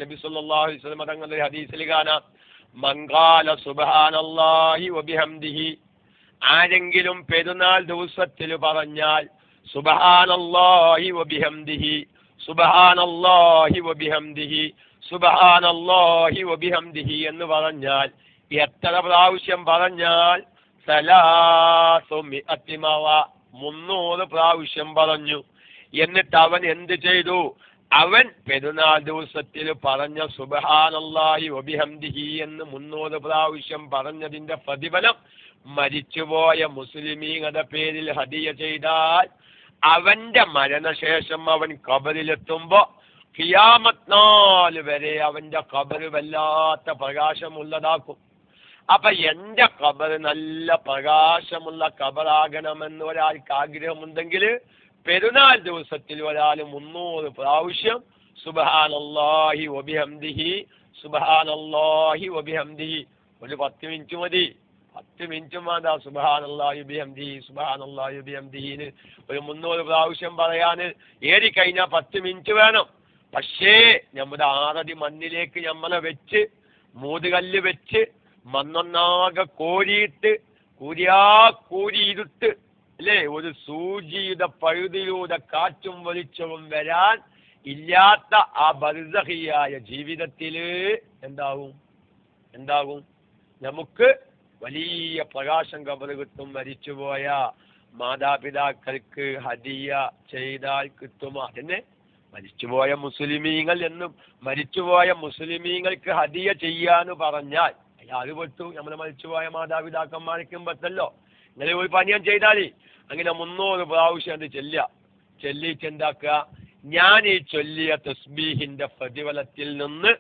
നബി സല്ലല്ലാഹു അലൈഹി വസല്ലം തങ്ങളുടെ ഹദീസിൽ കാണാം, മൻഖാല സുബ്ഹാനല്ലാഹി വബിഹംദിഹി, ആരെങ്കിലും പെരുന്നാൾ ദിവസത്തിൽ പറഞ്ഞാൽ സുബ്ഹാനല്ലാഹി വബിഹംദിഹി സുബ്ഹാനല്ലാഹി വബിഹംദിഹി സുബ്ഹാനല്ലാഹി വബിഹംദിഹി എന്ന് പറഞ്ഞാൽ എത്ര പ്രാവശ്യം പറഞ്ഞാൽ 300 പ്രാവശ്യം പറഞ്ഞു. എന്നിട്ട് അവൻ എന്ത് ചെയ്തു? അവൻ പെരുന്നാൾ ദിവസത്തിൽ പറഞ്ഞ സുബ്ഹാനല്ലാഹി വബിഹംദിഹി എന്ന് 300 പ്രാവശ്യം പറഞ്ഞതിന്റെ പ്രതിഫലം മരിച്ചുപോയ മുസ്ലിമീങ്ങളുടെ പേരിൽ ഹദിയ ചെയ്താൽ അവന്റെ മരണശേഷം അവൻ ഖബറിലെത്തുമ്പോ ഖിയാമത്ത് നാൾ വരെ അവന്റെ ഖബർ വല്ലാത്ത പ്രകാശമുള്ളതാക്കും. അപ്പൊ എന്റെ ഖബർ നല്ല പ്രകാശമുള്ള ഖബറാകണമെന്ന് ഒരാൾക്ക് ആഗ്രഹമുണ്ടെങ്കിൽ പെരുന്നാൾ ദിവസത്തിൽ ഒരാൾ 300 പ്രാവശ്യം സുബ്ഹാനല്ലാഹി വബിഹംദിഹി സുബ്ഹാനല്ലാഹി വബിഹംദിഹി, ഒരു 10 മിനിറ്റ് മതി, 10 മിനിറ്റ് വേണ്ട സുബ്ഹാനല്ലാഹി വബിഹംദിഹി സുബ്ഹാനല്ലാഹി വബിഹംദിഹിന് ഒരു 300 പ്രാവശ്യം പറയാന് ഏറി കഴിഞ്ഞാൽ 10 മിനിറ്റ് വേണം. പക്ഷേ നമ്മുടെ ആറടി മണ്ണിലേക്ക് നമ്മളെ വെച്ച് മൂതുകല്ല് വെച്ച് മണ്ണൊന്നാകെ കോരിയിട്ട് കൂരിയിരുട്ട് അല്ലേ, ഒരു സൂചിയുടെ പഴുതിലൂടെ കാറ്റും വെളിച്ചവും വരാൻ ഇല്ലാത്ത ആ ബർസഖിയായ ജീവിതത്തില് എന്താകും നമുക്ക് വലിയ പ്രകാശം ഖബറ് കിട്ടും. മരിച്ചുപോയ മാതാപിതാക്കൾക്ക് ഹദിയ ചെയ്താൽ കിട്ടുമോ? അതിനെ മരിച്ചുപോയ മുസ്ലിമീങ്ങൾ എന്നും മരിച്ചുപോയ മുസ്ലിമീങ്ങൾക്ക് ഹദിയ ചെയ്യാന്ന് പറഞ്ഞാൽ അത് പെട്ടു. നമ്മളെ മരിച്ചുപോയ മാതാപിതാക്കന്മാർക്കും പറ്റല്ലോ. ഇങ്ങനെ ഒരു പണിയം ചെയ്താലേ അങ്ങനെ 300 പ്രാവശ്യം അത് ചൊല്ലിച്ചെന്താക്കുക, ഞാൻ ഈ ചൊല്ലിയ തസ്ബീഹിന്റെ പ്രതിഫലത്തിൽ നിന്ന്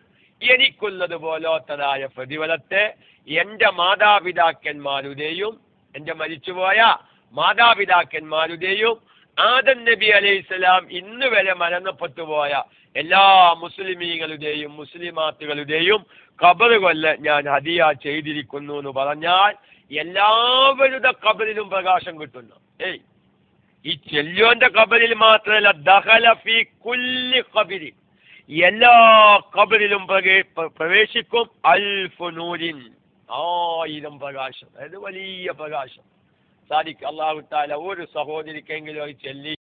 എനിക്കുള്ളത് പോലത്തതായ പ്രതിഫലത്തെ എന്റെ മാതാപിതാക്കന്മാരുടെയും എന്റെ മരിച്ചുപോയ മാതാപിതാക്കന്മാരുടെയും ആദം നബി അലൈഹിസ്സലാം ഇന്ന് വരെ മരണപ്പെട്ടു പോയ എല്ലാ മുസ്ലിമീങ്ങളുടെയും മുസ്ലിമാത്തുകളുടെയും ഖബർ കൊല്ല ഞാൻ ഹദിയ ചെയ്തിരിക്കുന്നു എന്ന് പറഞ്ഞാൽ എല്ലാവരുടെ ഖബറിലും പ്രകാശം കിട്ടുന്നു. ഈ ചെല്ലോന്റെ ഖബറിൽ മാത്രമല്ല, ദഖല ഫീ കുല്ലി ഖബരി, എല്ലാ ഖബറിലും പ്രവേശിക്കും അൽഫു നൂരിൻ, 1000 പ്രകാശം, അതായത് വലിയ പ്രകാശം. സാദിഖ് അല്ലാഹു തആല ഒരു സഹോദരിക്കെങ്കിലും ചൊല്ലി